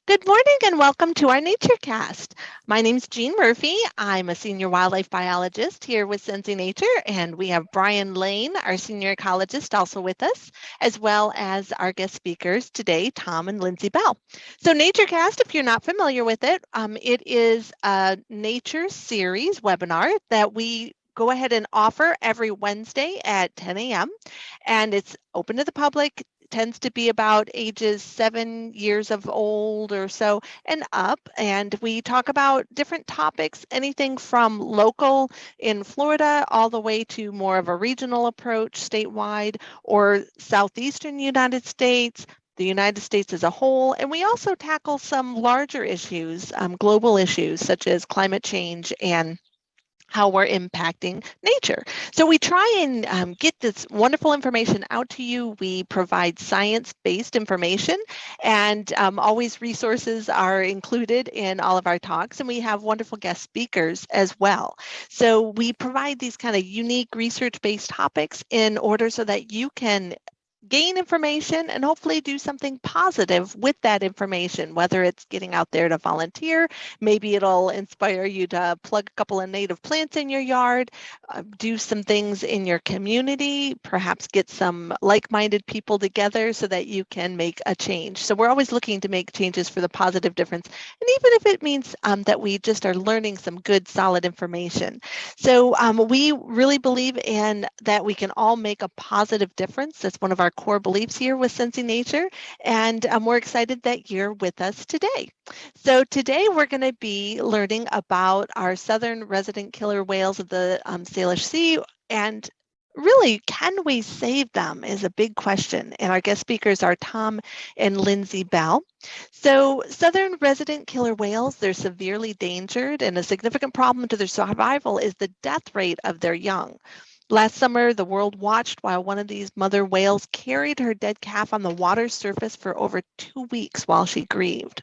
Good morning and welcome to our NatureCast. My name's Jean Murphy. I'm a senior wildlife biologist here with Sensi Nature, and we have Brian Lane, our senior ecologist, also with us, as well as our guest speakers today, Tom and Lindsay Bell. So NatureCast, if you're not familiar with it, it is a nature series webinar that we go ahead and offer every Wednesday at 10 a.m. and it's open to the public, tends to be about ages 7 years of old or so and up. And we talk about different topics, anything from local in Florida all the way to more of a regional approach statewide or southeastern United States, the United States as a whole. And we also tackle some larger issues, global issues such as climate change and how we're impacting nature. So we try and get this wonderful information out to you. We provide science-based information, and always resources are included in all of our talks, and we have wonderful guest speakers as well. So we provide these kind of unique research-based topics in order so that you can gain information and hopefully do something positive with that information, whether it's getting out there to volunteer, maybe it'll inspire you to plug a couple of native plants in your yard, do some things in your community, perhaps get some like-minded people together so that you can make a change. So we're always looking to make changes for the positive difference, and even if it means that we just are learning some good, solid information. So we really believe in that we can all make a positive difference. That's one of our core beliefs here with Sensi Nature, and we're excited that you're with us today. So today we're going to be learning about our southern resident killer whales of the Salish Sea, and really, can we save them is a big question. And our guest speakers are Tom and Lindsay Bell. So southern resident killer whales, they're severely endangered, and a significant problem to their survival is the death rate of their young. Last summer, the world watched while one of these mother whales carried her dead calf on the water's surface for over 2 weeks while she grieved.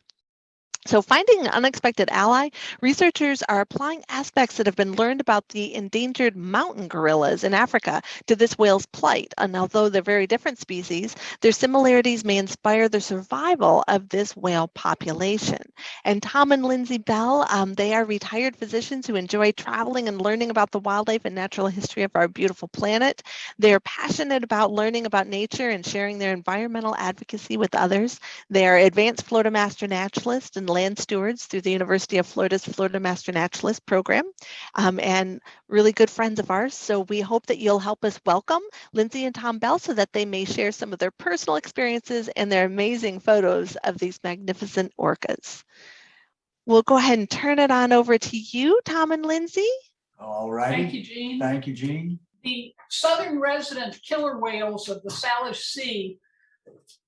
So finding an unexpected ally, researchers are applying aspects that have been learned about the endangered mountain gorillas in Africa to this whale's plight. And although they're very different species, their similarities may inspire the survival of this whale population. And Tom and Lindsay Bell, they are retired physicians who enjoy traveling and learning about the wildlife and natural history of our beautiful planet. They're passionate about learning about nature and sharing their environmental advocacy with others. They are advanced Florida Master Naturalists and land stewards through the University of Florida's Florida Master Naturalist program, and really good friends of ours. So we hope that you'll help us welcome Lindsay and Tom Bell so that they may share some of their personal experiences and their amazing photos of these magnificent orcas. We'll go ahead and turn it on over to you, Tom and Lindsay. All right. Thank you, Jean. Thank you, Jean. The southern resident killer whales of the Salish Sea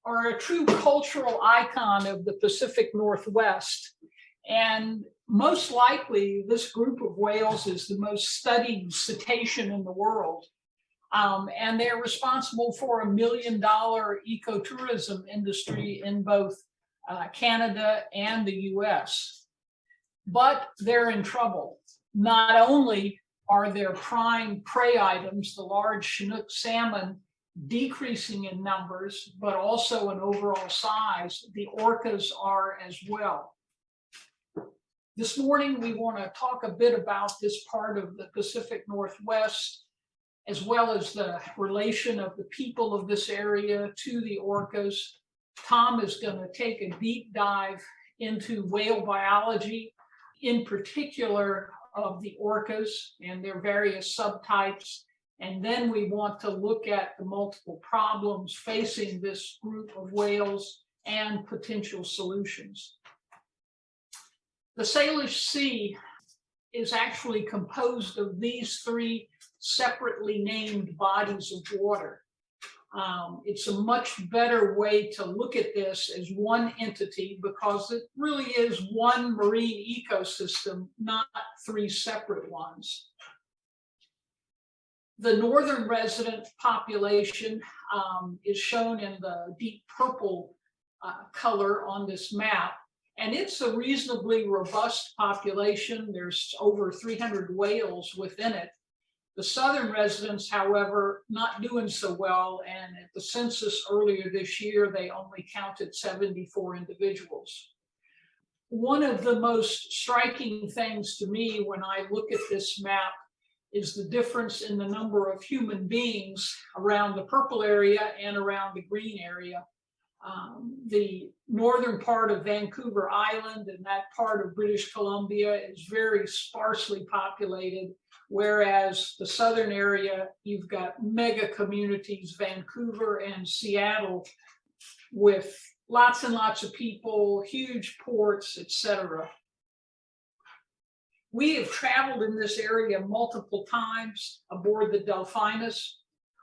are a true cultural icon of the Pacific Northwest. And most likely, this group of whales is the most studied cetacean in the world. And they're responsible for $1 million ecotourism industry in both Canada and the US. But they're in trouble. Not only are their prime prey items, the large Chinook salmon, decreasing in numbers, but also in overall size, the orcas are as well. This morning, we want to talk a bit about this part of the Pacific Northwest, as well as the relation of the people of this area to the orcas. Tom is going to take a deep dive into whale biology, in particular of the orcas and their various subtypes. And then we want to look at the multiple problems facing this group of whales and potential solutions. The Salish Sea is actually composed of these three separately named bodies of water. It's a much better way to look at this as one entity because it really is one marine ecosystem, not three separate ones. The northern resident population is shown in the deep purple color on this map, and it's a reasonably robust population. There's over 300 whales within it. The southern residents, however, not doing so well, and at the census earlier this year, they only counted 74 individuals. one of the most striking things to me when I look at this map is the difference in the number of human beings around the purple area and around the green area. The northern part of Vancouver Island and that part of British Columbia is very sparsely populated, whereas the southern area, you've got mega communities, Vancouver and Seattle, with lots and lots of people, huge ports, etc. We have traveled in this area multiple times aboard the Delphinus.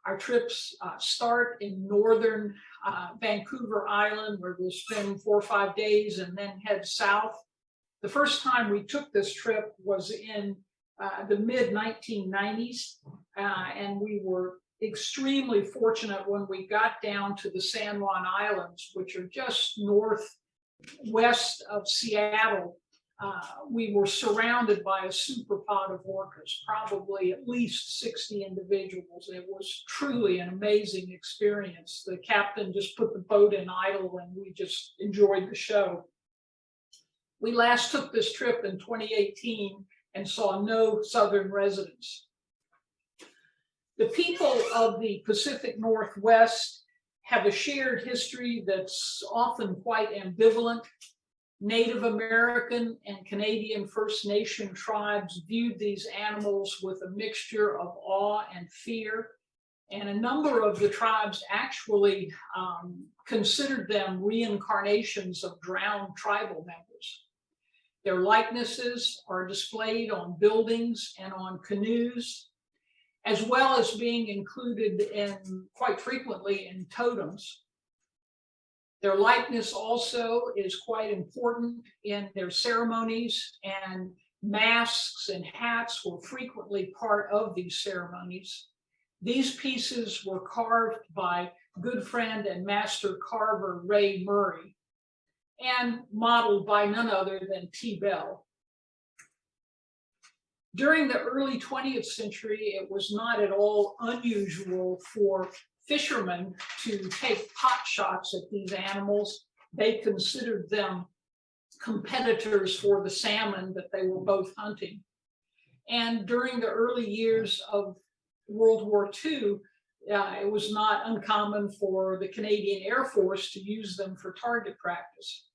Our trips start in northern Vancouver Island, where we'll spend 4 or 5 days and then head south. The first time we took this trip was in the mid-1990s, and we were extremely fortunate when we got down to the San Juan Islands, which are just northwest of Seattle. We were surrounded by a super pod of orcas, probably at least 60 individuals. It was truly an amazing experience. The captain just put the boat in idle and we just enjoyed the show. We last took this trip in 2018 and saw no southern residents. The people of the Pacific Northwest have a shared history that's often quite ambivalent. Native American and Canadian First Nation tribes viewed these animals with a mixture of awe and fear, and a number of the tribes actually considered them reincarnations of drowned tribal members. Their likenesses are displayed on buildings and on canoes, as well as being included in, quite frequently, in totems. Their likeness also is quite important in their ceremonies, and masks and hats were frequently part of these ceremonies. These pieces were carved by good friend and master carver Ray Murray and modeled by none other than T. Bell. During the early 20th century, it was not at all unusual for fishermen to take pot shots at these animals. They considered them competitors for the salmon that they were both hunting. And during the early years of World War II, it was not uncommon for the Canadian Air Force to use them for target practice.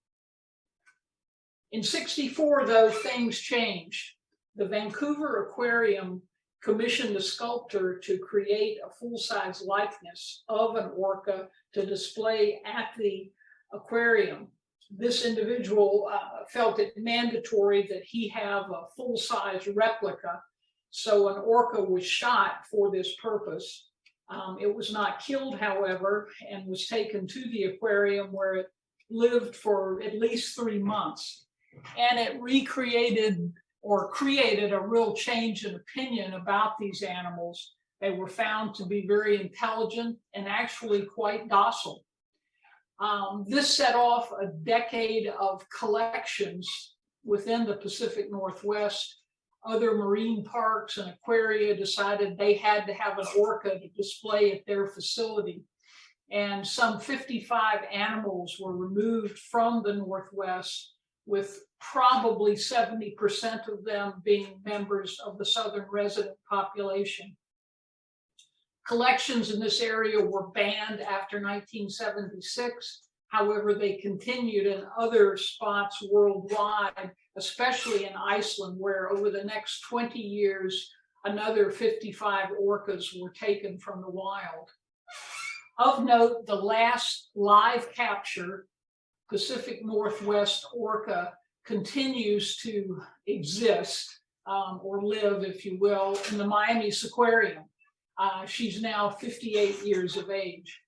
In '64, though, things changed. The Vancouver Aquarium commissioned a sculptor to create a full-size likeness of an orca to display at the aquarium. This individual felt it mandatory that he have a full-size replica, so an orca was shot for this purpose. It was not killed, however, and was taken to the aquarium, where it lived for at least 3 months. And it recreated or created a real change in opinion about these animals. They were found to be very intelligent and actually quite docile. This set off a decade of collections within the Pacific Northwest. Other marine parks and aquaria decided they had to have an orca to display at their facility. And some 55 animals were removed from the Northwest, with probably 70% of them being members of the southern resident population. Collections in this area were banned after 1976. However, they continued in other spots worldwide, especially in Iceland, where over the next 20 years, another 55 orcas were taken from the wild. Of note, the last live capture, Pacific Northwest orca, continues to exist or live, if you will, in the Miami Aquarium. She's now 58 years of age.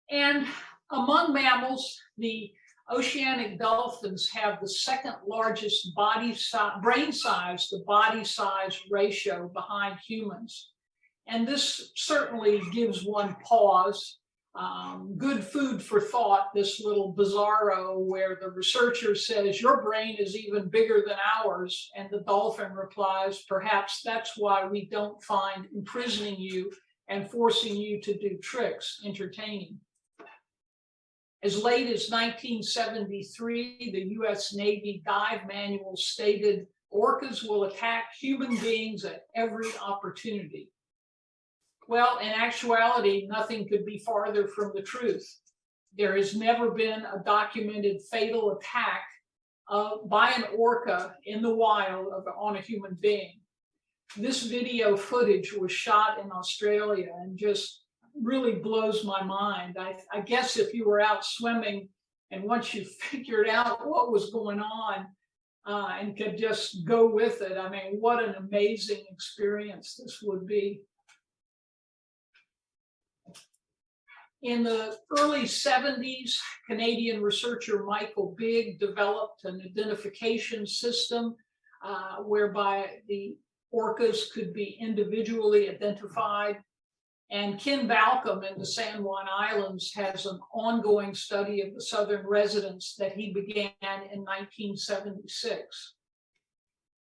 And among mammals, the oceanic dolphins have the second largest brain size to body size ratio behind humans. And this certainly gives one pause. Good food for thought, this little bizarro where the researcher says, your brain is even bigger than ours. And the dolphin replies, perhaps that's why we don't find imprisoning you and forcing you to do tricks entertaining. As late as 1973, the US Navy dive manual stated orcas will attack human beings at every opportunity. Well, in actuality, nothing could be farther from the truth. There has never been a documented fatal attack by an orca in the wild on a human being. This video footage was shot in Australia and just really blows my mind. I guess if you were out swimming and once you figured out what was going on and could just go with it, I mean, what an amazing experience this would be. In the early 70s, Canadian researcher Michael Bigg developed an identification system whereby the orcas could be individually identified. And Ken Balcom in the San Juan Islands has an ongoing study of the southern residents that he began in 1976.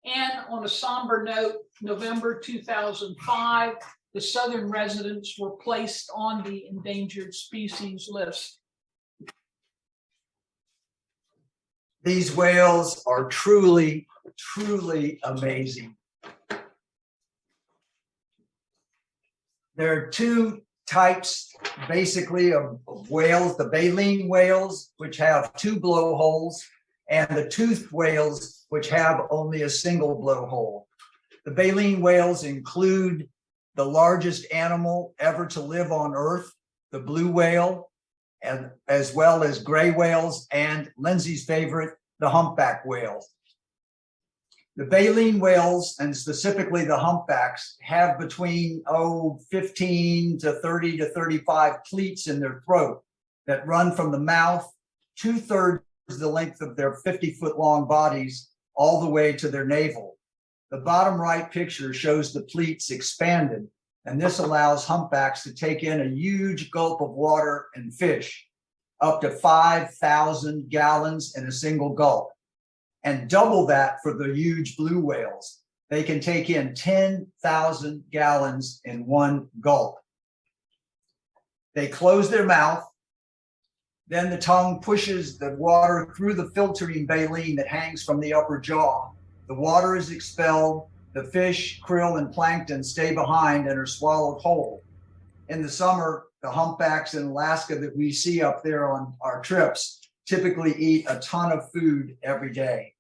And on a somber note, November 2005, the southern residents were placed on the endangered species list. These whales are truly, truly amazing. There are two types, basically, of whales, the baleen whales, which have two blowholes, and the toothed whales, which have only a single blowhole. The baleen whales include the largest animal ever to live on Earth, the blue whale, and as well as gray whales, and Lindsay's favorite, the humpback whale. The baleen whales, and specifically the humpbacks, have between 15 to 30 to 35 pleats in their throat that run from the mouth 2/3 the length of their 50-foot-long bodies all the way to their navel. The bottom right picture shows the pleats expanded, and this allows humpbacks to take in a huge gulp of water and fish, up to 5,000 gallons in a single gulp. And double that for the huge blue whales. They can take in 10,000 gallons in one gulp. They close their mouth, then the tongue pushes the water through the filtering baleen that hangs from the upper jaw. The water is expelled, the fish, krill, and plankton stay behind and are swallowed whole. In the summer, the humpbacks in Alaska that we see up there on our trips typically eat a ton of food every day.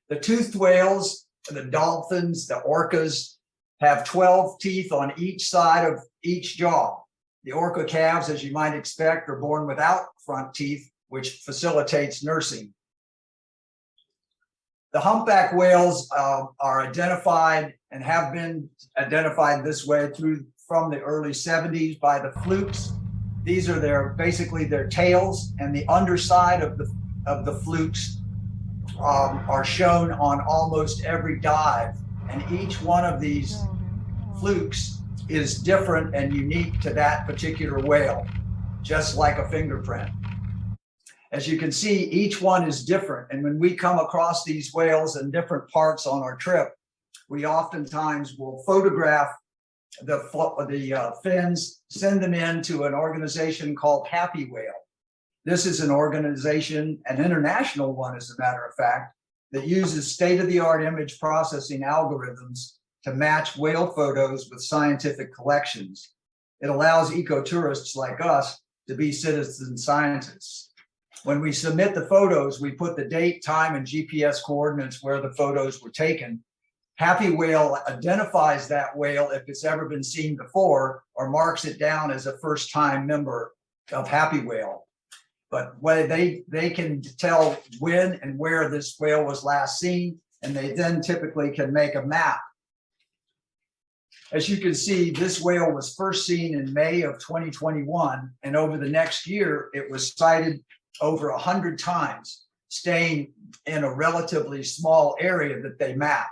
The toothed whales, the dolphins, the orcas have 12 teeth on each side of each jaw. The orca calves, as you might expect, are born without front teeth, which facilitates nursing. The humpback whales are identified and have been identified this way from the early 70s by the flukes. These are basically their tails, and the underside of the flukes are shown on almost every dive, and each one of these flukes is different and unique to that particular whale, just like a fingerprint. As you can see, each one is different, and when we come across these whales in different parts on our trip, we oftentimes will photograph the fins, send them in to an organization called Happy Whale. This is an organization, an international one, as a matter of fact, that uses state-of-the-art image processing algorithms to match whale photos with scientific collections. It allows ecotourists like us to be citizen scientists. When we submit the photos, we put the date, time, and GPS coordinates where the photos were taken. Happy Whale identifies that whale if it's ever been seen before, or marks it down as a first-time member of Happy Whale. But they can tell when and where this whale was last seen, and they then typically can make a map. As you can see, this whale was first seen in May of 2021, and over the next year, it was sighted over 100 times, staying in a relatively small area that they mapped.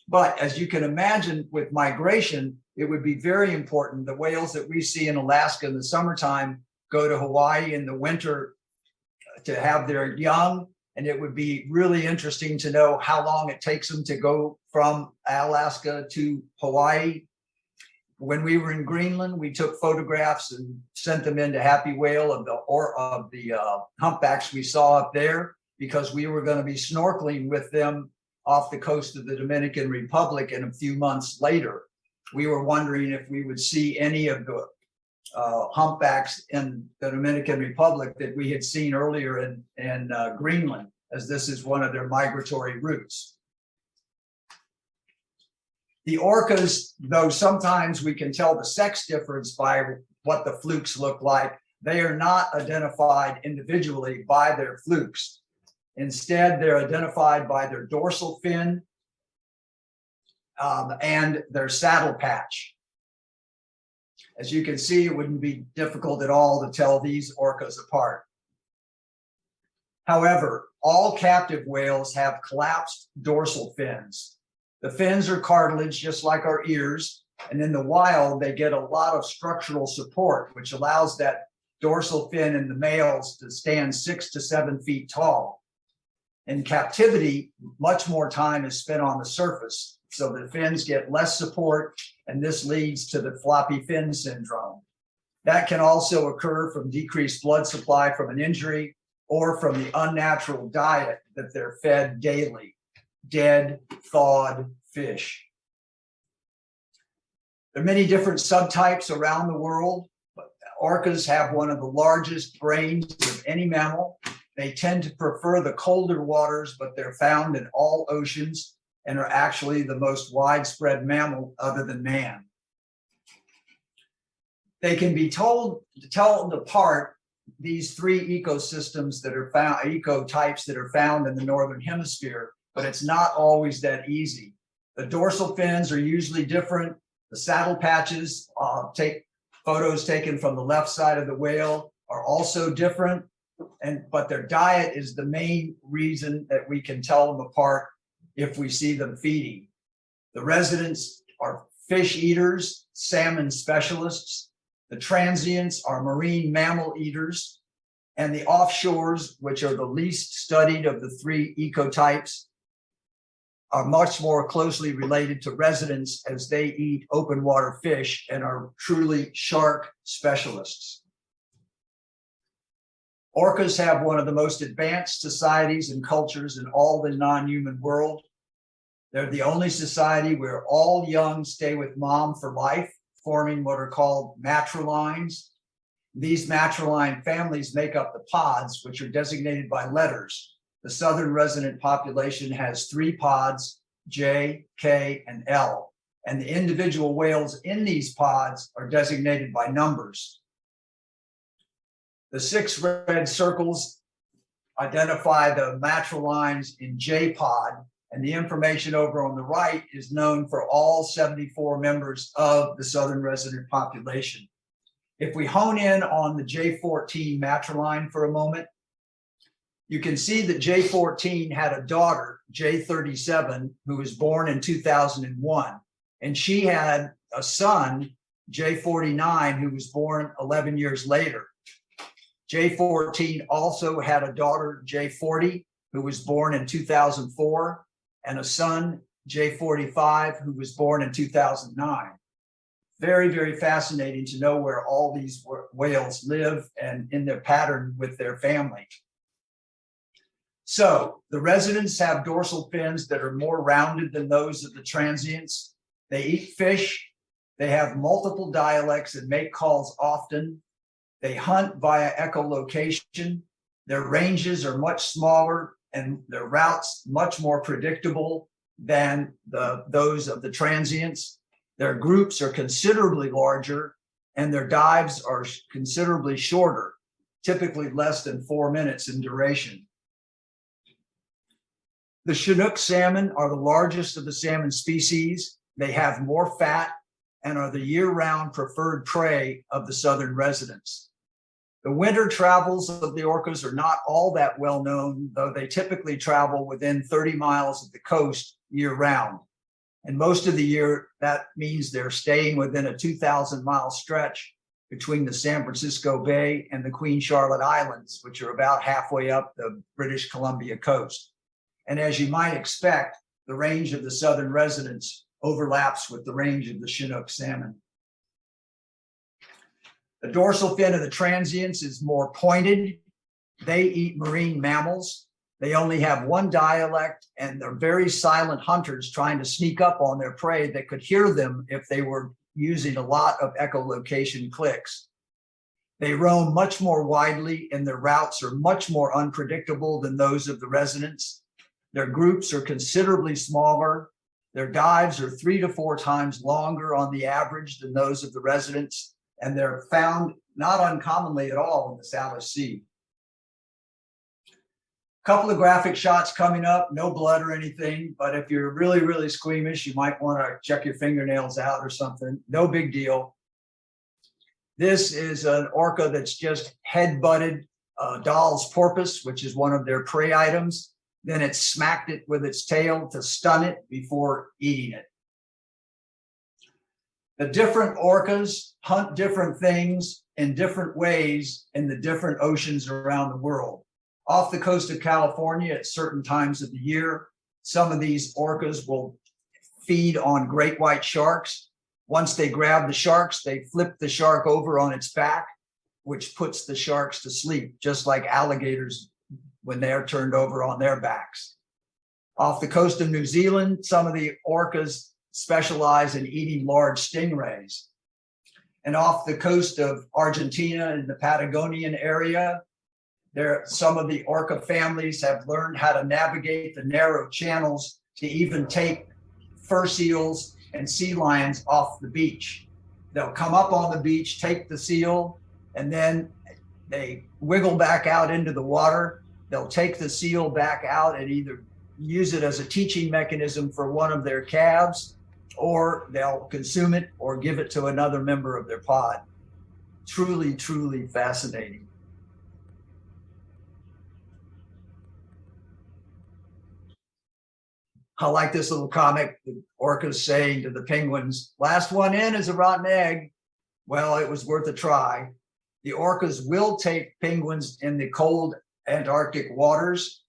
But as you can imagine, with migration, it would be very important. The whales that we see in Alaska in the summertime go to Hawaii in the winter to have their young, and it would be really interesting to know how long it takes them to go from Alaska to Hawaii. When we were in Greenland, we took photographs and sent them into Happy Whale of the humpbacks we saw up there, because we were going to be snorkeling with them off the coast of the Dominican Republic. And a few months later, we were wondering if we would see any of the humpbacks in the Dominican Republic that we had seen earlier in Greenland, as this is one of their migratory routes. The orcas, though sometimes we can tell the sex difference by what the flukes look like, they are not identified individually by their flukes. Instead, they're identified by their dorsal fin and their saddle patch. As you can see, it wouldn't be difficult at all to tell these orcas apart. However, all captive whales have collapsed dorsal fins. The fins are cartilage, just like our ears, and in the wild, they get a lot of structural support, which allows that dorsal fin in the males to stand 6 to 7 feet tall. In captivity, much more time is spent on the surface, so the fins get less support, and this leads to the floppy fin syndrome. That can also occur from decreased blood supply from an injury or from the unnatural diet that they're fed daily. Dead, thawed fish. There are many different subtypes around the world, but orcas have one of the largest brains of any mammal. They tend to prefer the colder waters, but they're found in all oceans and are actually the most widespread mammal other than man. They can be told apart, these three ecosystems that are found, ecotypes that are found in the Northern Hemisphere, but it's not always that easy. The dorsal fins are usually different. The saddle patches, take photos taken from the left side of the whale, are also different. But their diet is the main reason that we can tell them apart if we see them feeding. The residents are fish eaters, salmon specialists. The transients are marine mammal eaters. And the offshores, which are the least studied of the three ecotypes, are much more closely related to residents, as they eat open water fish and are truly shark specialists. Orcas have one of the most advanced societies and cultures in all the non-human world. They're the only society where all young stay with mom for life, forming what are called matrilines. These matriline families make up the pods, which are designated by letters. The southern resident population has 3 pods, J, K, and L, and the individual whales in these pods are designated by numbers. The 6 red circles identify the matrilines in J pod, and the information over on the right is known for all 74 members of the southern resident population. If we hone in on the J14 matriline for a moment, you can see that J14 had a daughter, J37, who was born in 2001. And she had a son, J49, who was born 11 years later. J14 also had a daughter, J40, who was born in 2004, and a son, J45, who was born in 2009. Very, very fascinating to know where all these whales live and in their pattern with their family. So the residents have dorsal fins that are more rounded than those of the transients. They eat fish. They have multiple dialects and make calls often. They hunt via echolocation. Their ranges are much smaller and their routes much more predictable than those of the transients. Their groups are considerably larger and their dives are considerably shorter, typically less than 4 minutes in duration. The Chinook salmon are the largest of the salmon species. They have more fat and are the year-round preferred prey of the southern residents. The winter travels of the orcas are not all that well known, though they typically travel within 30 miles of the coast year-round. And most of the year, that means they're staying within a 2,000-mile stretch between the San Francisco Bay and the Queen Charlotte Islands, which are about halfway up the British Columbia coast. And as you might expect, the range of the southern residents overlaps with the range of the Chinook salmon. The dorsal fin of the transients is more pointed. They eat marine mammals. They only have one dialect, and they're very silent hunters trying to sneak up on their prey that could hear them if they were using a lot of echolocation clicks. They roam much more widely, and their routes are much more unpredictable than those of the residents. Their groups are considerably smaller. Their dives are 3 to 4 times longer on the average than those of the residents, and they're found not uncommonly at all in the Salish Sea. Couple of graphic shots coming up, no blood or anything, but if you're really, really squeamish, you might want to check your fingernails out or something. No big deal. This is an orca that's just head-butted Dahl's porpoise, which is one of their prey items. Then it smacked it with its tail to stun it before eating it. The different orcas hunt different things in different ways in the different oceans around the world. Off the coast of California at certain times of the year, some of these orcas will feed on great white sharks. Once they grab the sharks, they flip the shark over on its back, which puts the sharks to sleep, just like alligators when they're turned over on their backs. Off the coast of New Zealand, some of the orcas specialize in eating large stingrays. And off the coast of Argentina in the Patagonian area, some of the orca families have learned how to navigate the narrow channels to even take fur seals and sea lions off the beach. They'll come up on the beach, take the seal, and then they wiggle back out into the water. They'll take the seal back out and either use it as a teaching mechanism for one of their calves, or they'll consume it or give it to another member of their pod. Truly, truly fascinating. I like this little comic, the orcas saying to the penguins, last one in is a rotten egg. Well, it was worth a try. The orcas will take penguins in the cold Antarctic waters.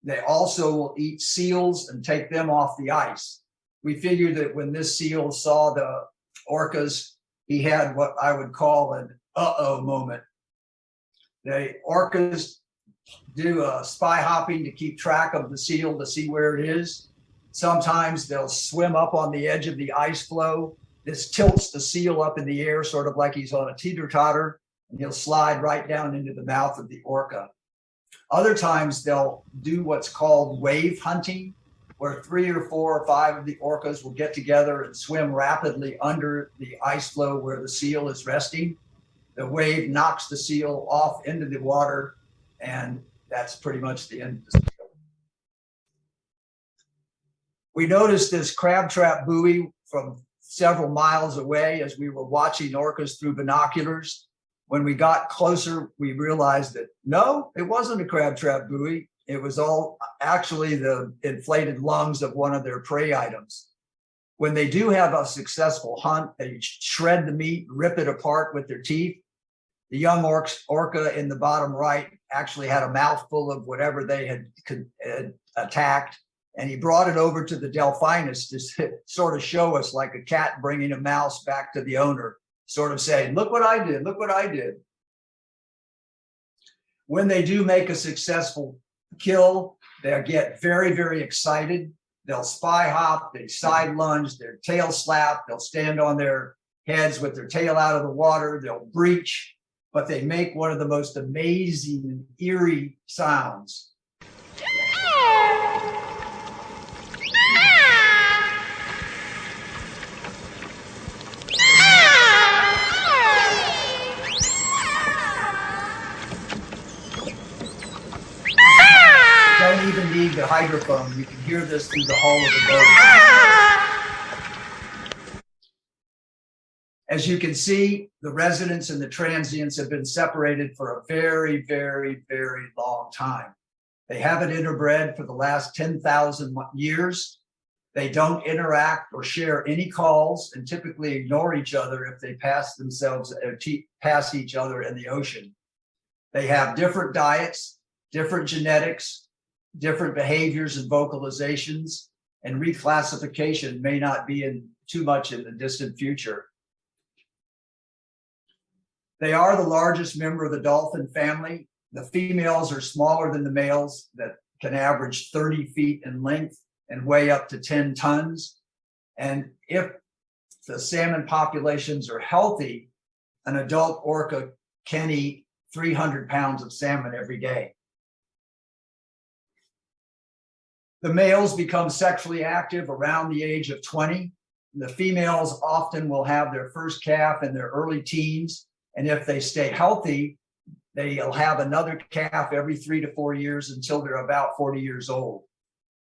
They also will eat seals and take them off the ice. We figured that when this seal saw the orcas, he had what I would call an uh-oh moment. The orcas do spy hopping to keep track of the seal to see where it is. Sometimes they'll swim up on the edge of the ice floe. This tilts the seal up in the air, sort of like he's on a teeter-totter, and he'll slide right down into the mouth of the orca. Other times they'll do what's called wave hunting, where 3 or 4 or 5 of the orcas will get together and swim rapidly under the ice floe where the seal is resting. The wave knocks the seal off into the water, and that's pretty much the end of the seal. We noticed this crab trap buoy from several miles away as we were watching orcas through binoculars. When we got closer, we realized that no, it wasn't a crab trap buoy. It was all actually the inflated lungs of one of their prey items. When they do have a successful hunt, they shred the meat, rip it apart with their teeth. The young orca in the bottom right actually had a mouthful of whatever they had attacked. And he brought it over to the Delphinus to sort of show us, like a cat bringing a mouse back to the owner, sort of saying, look what I did, look what I did. When they do make a successful kill, they'll get very, very excited. They'll spy hop, they side lunge, their tail slap, they'll stand on their heads with their tail out of the water, they'll breach, but they make one of the most amazing and eerie sounds. Don't even need the hydrophone. You can hear this through the hull of the boat. As you can see, the residents and the transients have been separated for a very, very, very long time. They haven't interbred for the last 10,000 years. They don't interact or share any calls and typically ignore each other if they pass each other in the ocean. They have different diets, different genetics, different behaviors and vocalizations, and reclassification may not be too much in the distant future. They are the largest member of the dolphin family. The females are smaller than the males that can average 30 feet in length and weigh up to 10 tons. And if the salmon populations are healthy, an adult orca can eat 300 pounds of salmon every day. The males become sexually active around the age of 20. The females often will have their first calf in their early teens. And if they stay healthy, they'll have another calf every 3 to 4 years until they're about 40 years old.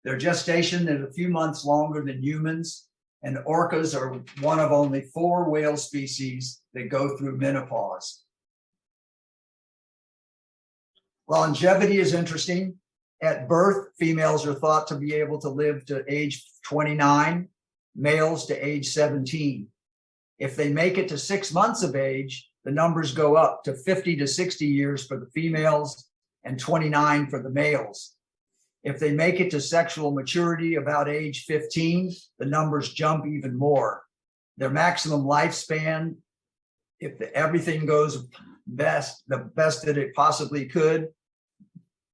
Their gestation is a few months longer than humans, and orcas are one of only 4 whale species that go through menopause. Longevity is interesting. At birth, females are thought to be able to live to age 29, males to age 17. If they make it to 6 months of age, the numbers go up to 50 to 60 years for the females and 29 for the males. If they make it to sexual maturity about age 15, the numbers jump even more. Their maximum lifespan, if everything goes the best that it possibly could,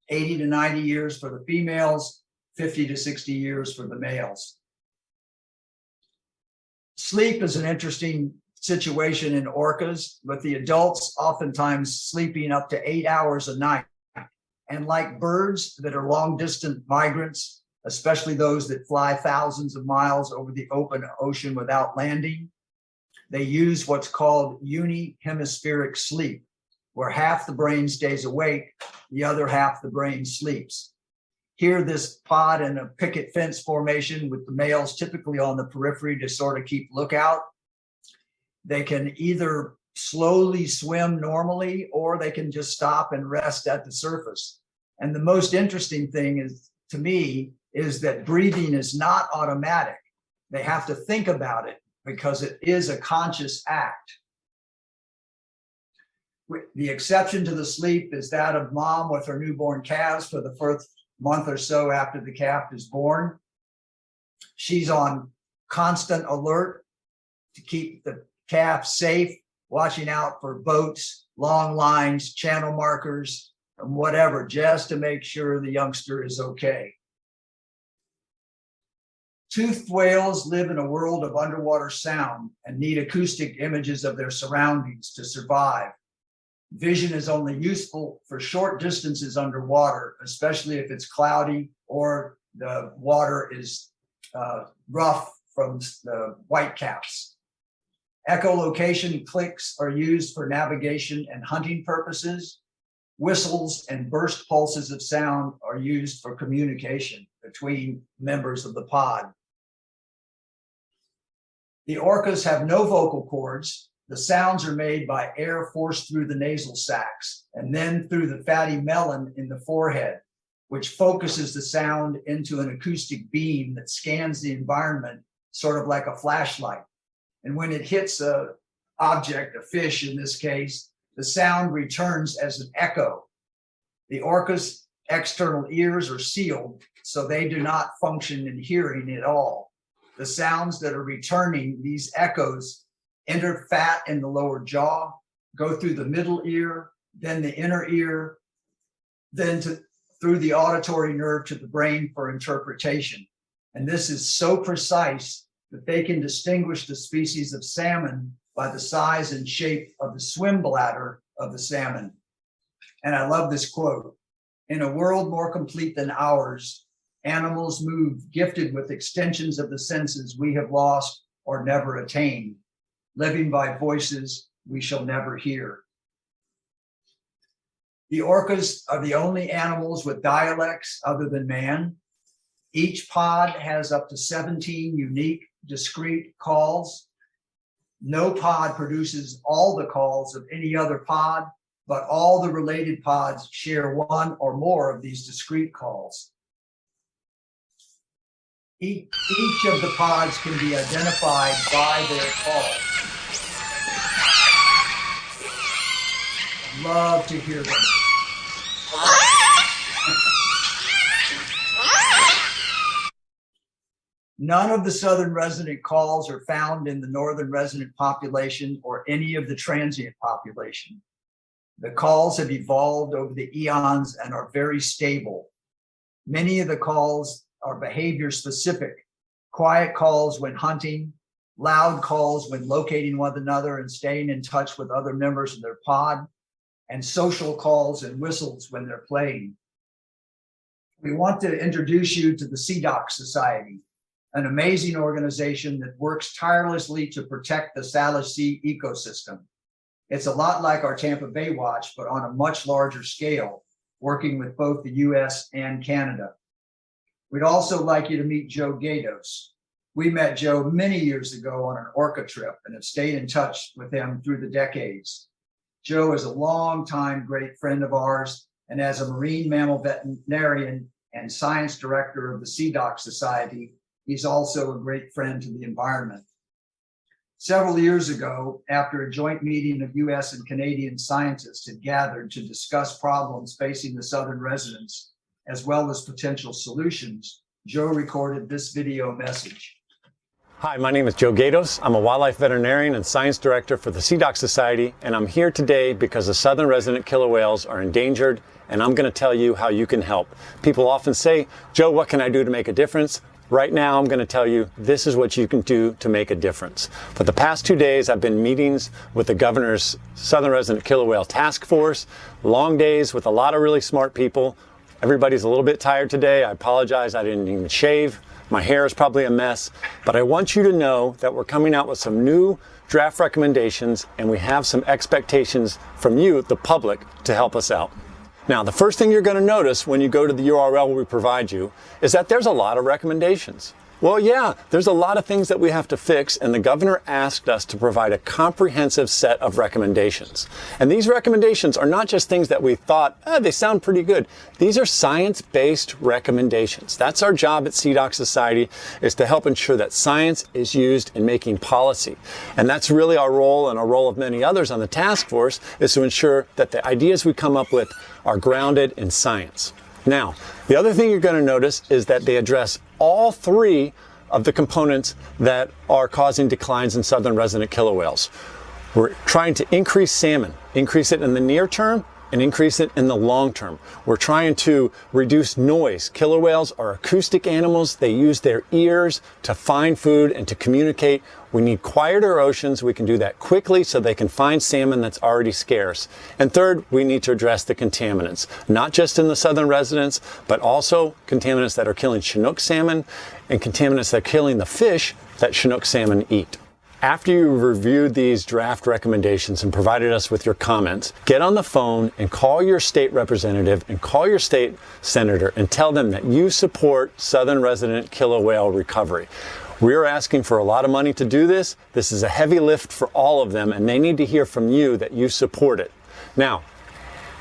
80 to 90 years for the females, 50 to 60 years for the males. Sleep is an interesting situation in orcas, with the adults oftentimes sleeping up to 8 hours a night. And like birds that are long-distance migrants, especially those that fly thousands of miles over the open ocean without landing, they use what's called unihemispheric sleep, where half the brain stays awake, the other half the brain sleeps. Here, this pod in a picket fence formation with the males typically on the periphery to sort of keep lookout. They can either slowly swim normally, or they can just stop and rest at the surface. And the most interesting thing is, to me, is that breathing is not automatic. They have to think about it because it is a conscious act. The exception to the sleep is that of mom with her newborn calves for the first month or so after the calf is born. She's on constant alert to keep the calf safe, watching out for boats, long lines, channel markers, and whatever, just to make sure the youngster is okay. Toothed whales live in a world of underwater sound and need acoustic images of their surroundings to survive. Vision is only useful for short distances underwater, especially if it's cloudy or the water is rough from the whitecaps. Echolocation clicks are used for navigation and hunting purposes. Whistles and burst pulses of sound are used for communication between members of the pod. The orcas have no vocal cords. The sounds are made by air forced through the nasal sacs and then through the fatty melon in the forehead, which focuses the sound into an acoustic beam that scans the environment, sort of like a flashlight. And when it hits an object, a fish in this case, the sound returns as an echo. The orcas' external ears are sealed, so they do not function in hearing at all. The sounds that are returning, these echoes, enter fat in the lower jaw, go through the middle ear, then the inner ear, then through the auditory nerve to the brain for interpretation. And this is so precise that they can distinguish the species of salmon by the size and shape of the swim bladder of the salmon. And I love this quote: "In a world more complete than ours, animals move gifted with extensions of the senses we have lost or never attained, living by voices we shall never hear." The orcas are the only animals with dialects other than man. Each pod has up to 17 unique, discrete calls. No pod produces all the calls of any other pod, but all the related pods share one or more of these discrete calls. Each of the pods can be identified by their calls. Love to hear them. None of the southern resident calls are found in the northern resident population or any of the transient population. The calls have evolved over the eons and are very stable. Many of the calls are behavior specific. Quiet calls when hunting, loud calls when locating one another and staying in touch with other members of their pod, and social calls and whistles when they're playing. We want to introduce you to the CDOC Society, an amazing organization that works tirelessly to protect the Salish Sea ecosystem. It's a lot like our Tampa Bay Watch, but on a much larger scale, working with both the US and Canada. We'd also like you to meet Joe Gatos. We met Joe many years ago on an orca trip and have stayed in touch with him through the decades. Joe is a longtime great friend of ours, and as a marine mammal veterinarian and science director of the CDOC Society, he's also a great friend to the environment. Several years ago, after a joint meeting of US and Canadian scientists had gathered to discuss problems facing the southern residents, as well as potential solutions, Joe recorded this video message. Hi, my name is Joe Gatos. I'm a wildlife veterinarian and science director for the CDOC Society, and I'm here today because the southern resident killer whales are endangered, and I'm going to tell you how you can help. People often say, Joe, what can I do to make a difference? Right now, I'm going to tell you this is what you can do to make a difference. For the past 2 days, I've been in meetings with the governor's Southern Resident Killer Whale Task Force, long days with a lot of really smart people. Everybody's a little bit tired today. I apologize, I didn't even shave. My hair is probably a mess, but I want you to know that we're coming out with some new draft recommendations, and we have some expectations from you, the public, to help us out. Now, the first thing you're going to notice when you go to the URL we provide you is that there's a lot of recommendations. Well, yeah, there's a lot of things that we have to fix, and the governor asked us to provide a comprehensive set of recommendations. And these recommendations are not just things that we thought, they sound pretty good. These are science-based recommendations. That's our job at CDOC Society, is to help ensure that science is used in making policy. And that's really our role, and a role of many others on the task force, is to ensure that the ideas we come up with are grounded in science. Now, the other thing you're going to notice is that they address all three of the components that are causing declines in southern resident killer whales. We're trying to increase salmon, increase it in the near term and increase it in the long term. We're trying to reduce noise. Killer whales are acoustic animals. They use their ears to find food and to communicate. We need quieter oceans. We can do that quickly so they can find salmon that's already scarce. And third, we need to address the contaminants, not just in the southern residents, but also contaminants that are killing Chinook salmon and contaminants that are killing the fish that Chinook salmon eat. After you've reviewed these draft recommendations and provided us with your comments, get on the phone and call your state representative and call your state senator and tell them that you support southern resident killer whale recovery. We're asking for a lot of money to do this. This is a heavy lift for all of them, and they need to hear from you that you support it. Now,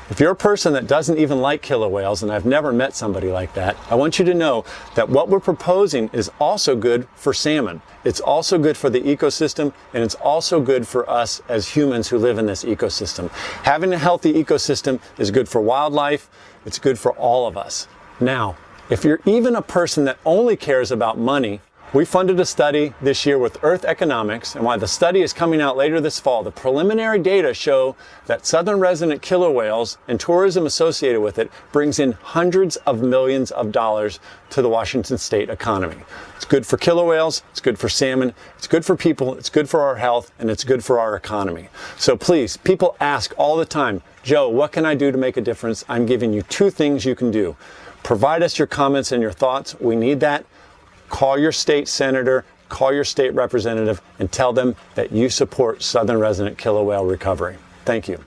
if you're a person that doesn't even like killer whales, and I've never met somebody like that, I want you to know that what we're proposing is also good for salmon. It's also good for the ecosystem, and it's also good for us as humans who live in this ecosystem. Having a healthy ecosystem is good for wildlife. It's good for all of us. Now, if you're even a person that only cares about money, we funded a study this year with Earth Economics, and while the study is coming out later this fall, the preliminary data show that southern resident killer whales and tourism associated with it brings in hundreds of millions of dollars to the Washington state economy. It's good for killer whales, it's good for salmon, it's good for people, it's good for our health, and it's good for our economy. So please, people ask all the time, Joe, what can I do to make a difference? I'm giving you 2 things you can do. Provide us your comments and your thoughts. We need that. Call your state senator, call your state representative, and tell them that you support southern resident killer whale recovery. Thank you.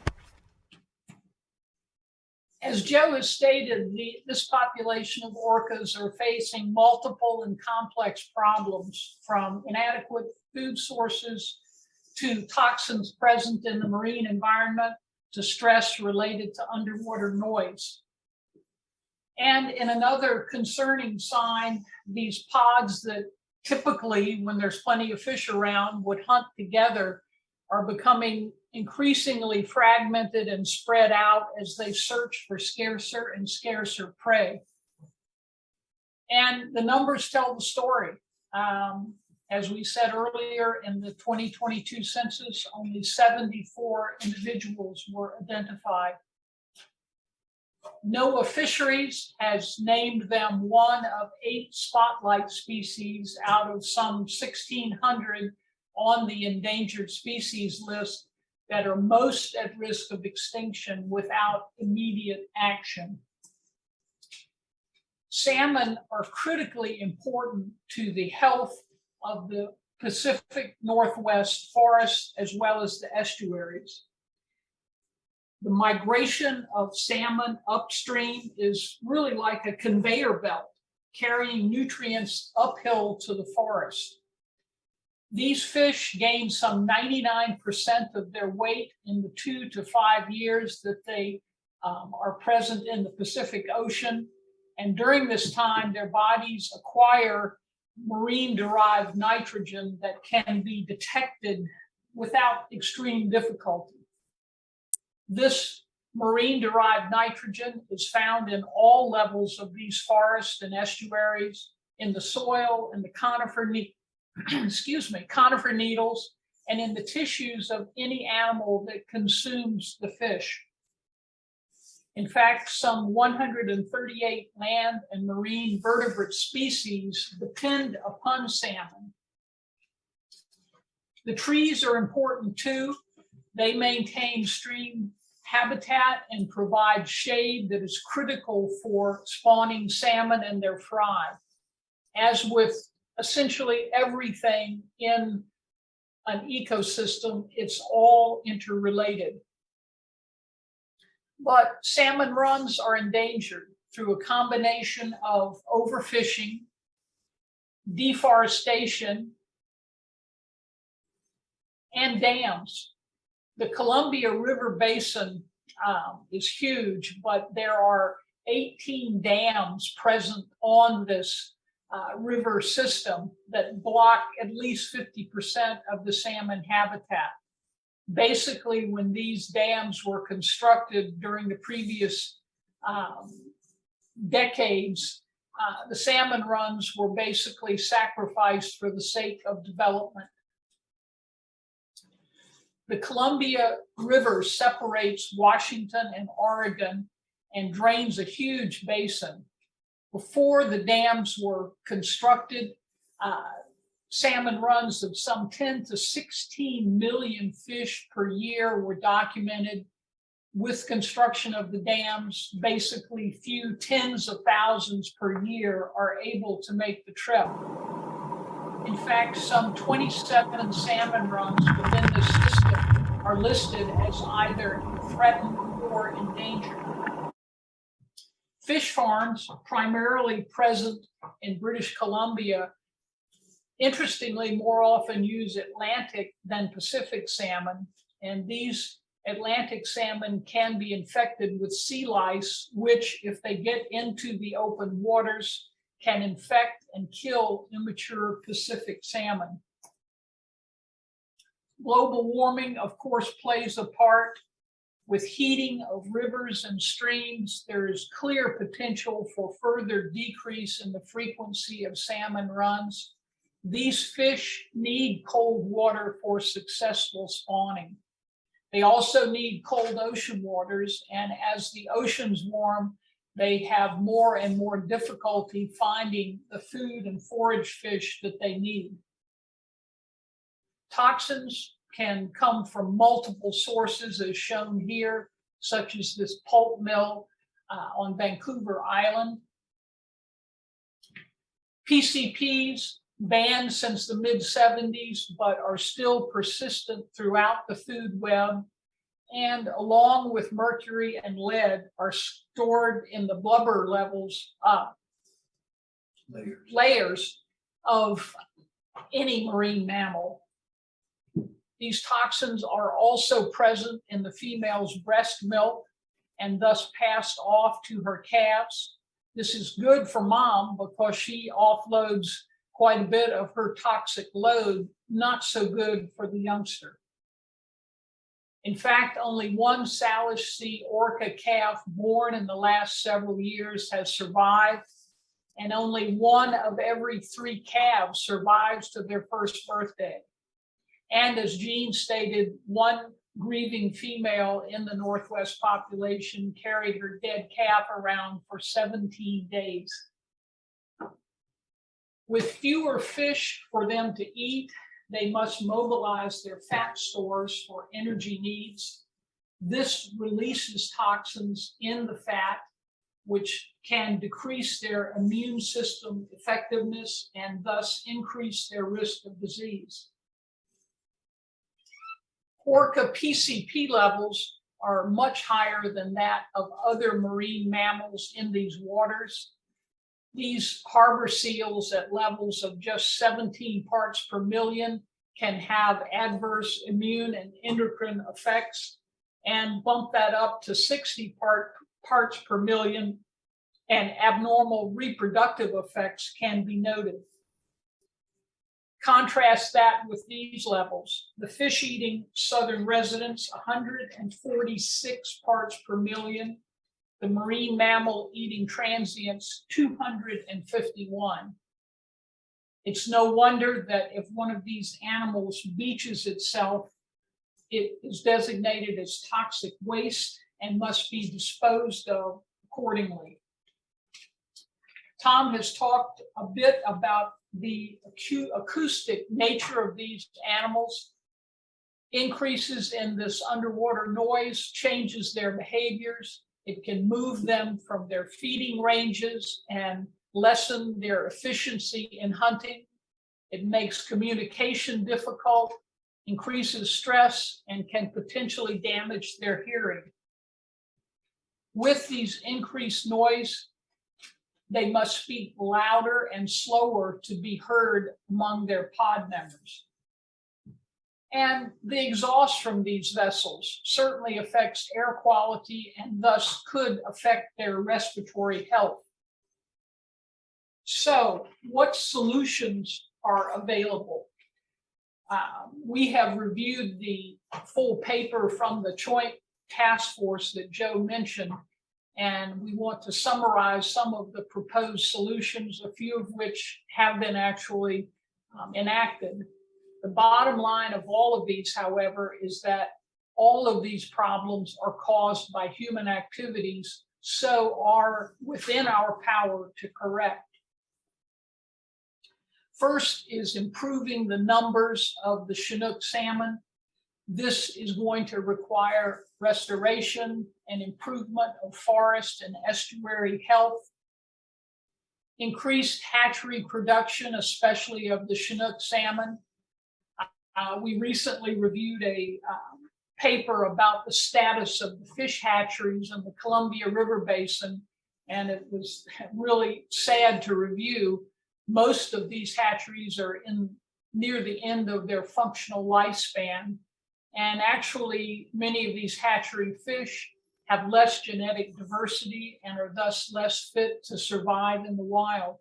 As Joe has stated, this population of orcas are facing multiple and complex problems, from inadequate food sources to toxins present in the marine environment to stress related to underwater noise. And in another concerning sign, these pods that typically, when there's plenty of fish around, would hunt together are becoming increasingly fragmented and spread out as they search for scarcer and scarcer prey. And the numbers tell the story. As we said earlier, in the 2022 census, only 74 individuals were identified. NOAA Fisheries has named them one of 8 spotlight species out of some 1,600 on the endangered species list that are most at risk of extinction without immediate action. Salmon are critically important to the health of the Pacific Northwest forests as well as the estuaries. The migration of salmon upstream is really like a conveyor belt, carrying nutrients uphill to the forest. These fish gain some 99% of their weight in the 2 to 5 years that they are present in the Pacific Ocean. And during this time, their bodies acquire marine-derived nitrogen that can be detected without extreme difficulty. This marine-derived nitrogen is found in all levels of these forests and estuaries, in the soil, in the conifer needles, and in the tissues of any animal that consumes the fish. In fact, some 138 land and marine vertebrate species depend upon salmon. The trees are important too. They maintain stream habitat and provide shade that is critical for spawning salmon and their fry. As with essentially everything in an ecosystem, it's all interrelated. But salmon runs are endangered through a combination of overfishing, deforestation, and dams. The Columbia River Basin is huge, but there are 18 dams present on this river system that block at least 50% of the salmon habitat. Basically, when these dams were constructed during the previous decades, the salmon runs were basically sacrificed for the sake of development. The Columbia River separates Washington and Oregon and drains a huge basin. Before the dams were constructed, salmon runs of some 10 to 16 million fish per year were documented. With construction of the dams, basically few tens of thousands per year are able to make the trip. In fact, some 27 salmon runs within the system are listed as either threatened or endangered. Fish farms, primarily present in British Columbia, interestingly, more often use Atlantic than Pacific salmon, and these Atlantic salmon can be infected with sea lice, which, if they get into the open waters, can infect and kill immature Pacific salmon. Global warming, of course, plays a part. With heating of rivers and streams, there is clear potential for further decrease in the frequency of salmon runs. These fish need cold water for successful spawning. They also need cold ocean waters, and as the oceans warm, they have more and more difficulty finding the food and forage fish that they need. Toxins can come from multiple sources, as shown here, such as this pulp mill on Vancouver Island. PCPs, banned since the mid-70s, but are still persistent throughout the food web, and along with mercury and lead, are stored in the blubber levels, layers of any marine mammal. These toxins are also present in the female's breast milk and thus passed off to her calves. This is good for mom because she offloads quite a bit of her toxic load, not so good for the youngster. In fact, only one Salish Sea orca calf born in the last several years has survived, and only 1 of every 3 calves survives to their first birthday. And as Jean stated, 1 grieving female in the Northwest population carried her dead calf around for 17 days. With fewer fish for them to eat, they must mobilize their fat stores for energy needs. This releases toxins in the fat, which can decrease their immune system effectiveness and thus increase their risk of disease. Orca PCP levels are much higher than that of other marine mammals in these waters. These harbor seals at levels of just 17 parts per million can have adverse immune and endocrine effects, and bump that up to 60 parts per million, and abnormal reproductive effects can be noted. Contrast that with these levels. The fish-eating southern residents, 146 parts per million. The marine mammal eating transients, 251. It's no wonder that if one of these animals beaches itself, it is designated as toxic waste and must be disposed of accordingly. Tom has talked a bit about the acoustic nature of these animals. Increases in this underwater noise changes their behaviors. It can move them from their feeding ranges and lessen their efficiency in hunting. It makes communication difficult, increases stress, and can potentially damage their hearing. With these increased noise, they must speak louder and slower to be heard among their pod members. And the exhaust from these vessels certainly affects air quality and thus could affect their respiratory health. So, what solutions are available? We have reviewed the full paper from the Joint Task Force that Joe mentioned, and we want to summarize some of the proposed solutions, a few of which have been actually enacted. The bottom line of all of these, however, is that all of these problems are caused by human activities, so are within our power to correct. First is improving the numbers of the Chinook salmon. This is going to require restoration and improvement of forest and estuary health, increased hatchery production, especially of the Chinook salmon. We recently reviewed a paper about the status of the fish hatcheries in the Columbia River Basin, and it was really sad to review. Most of these hatcheries are near the end of their functional lifespan, and actually many of these hatchery fish have less genetic diversity and are thus less fit to survive in the wild.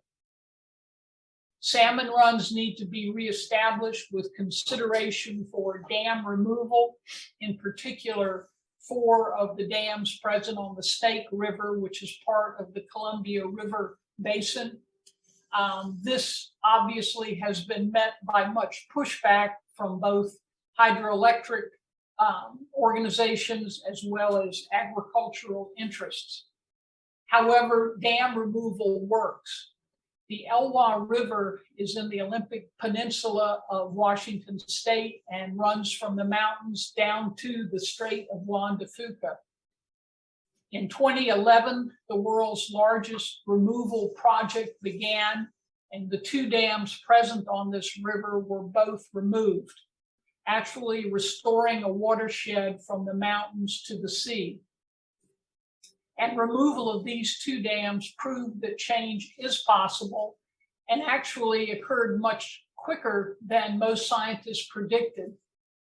Salmon runs need to be reestablished with consideration for dam removal, in particular 4 of the dams present on the Snake River, which is part of the Columbia River Basin. This obviously has been met by much pushback from both hydroelectric organizations as well as agricultural interests. However, dam removal works. The Elwha River is in the Olympic Peninsula of Washington State and runs from the mountains down to the Strait of Juan de Fuca. In 2011, the world's largest removal project began, and the 2 dams present on this river were both removed, actually restoring a watershed from the mountains to the sea. And removal of these 2 dams proved that change is possible and actually occurred much quicker than most scientists predicted,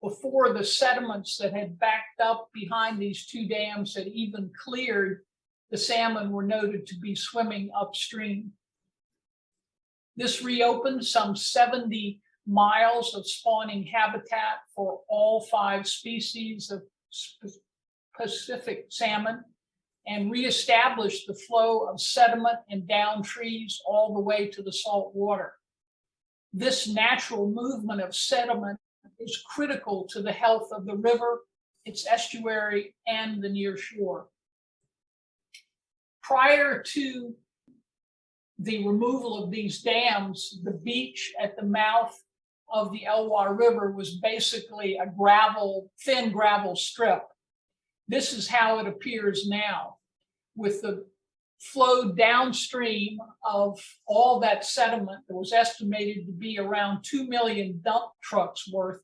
before the sediments that had backed up behind these 2 dams had even cleared. The salmon were noted to be swimming upstream. This reopened some 70 miles of spawning habitat for all 5 species of Pacific salmon, and reestablish the flow of sediment and down trees all the way to the salt water. This natural movement of sediment is critical to the health of the river, its estuary, and the near shore. Prior to the removal of these dams, the beach at the mouth of the Elwha River was basically a thin gravel strip. This is how it appears now, with the flow downstream of all that sediment that was estimated to be around 2 million dump trucks worth.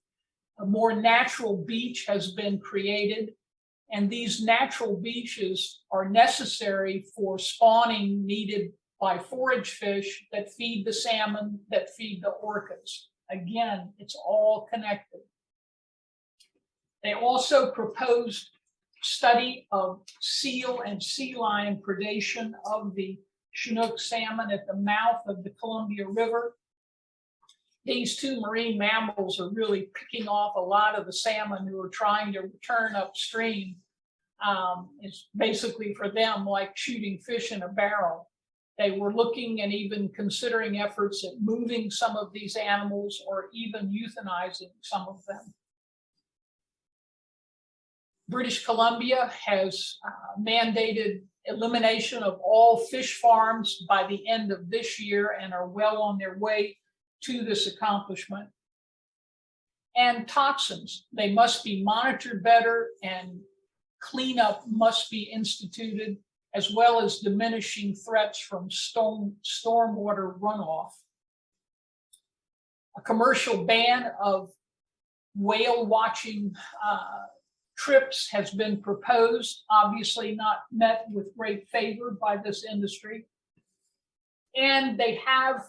A more natural beach has been created, and these natural beaches are necessary for spawning needed by forage fish that feed the salmon, that feed the orcas. Again, it's all connected. They also proposed study of seal and sea lion predation of the Chinook salmon at the mouth of the Columbia River. These two marine mammals are really picking off a lot of the salmon who are trying to return upstream. It's basically for them like shooting fish in a barrel. They were looking and even considering efforts at moving some of these animals or even euthanizing some of them. British Columbia has mandated elimination of all fish farms by the end of this year and are well on their way to this accomplishment. And toxins, they must be monitored better, and cleanup must be instituted, as well as diminishing threats from stormwater runoff. A commercial ban of whale watching trips has been proposed, obviously not met with great favor by this industry. And they have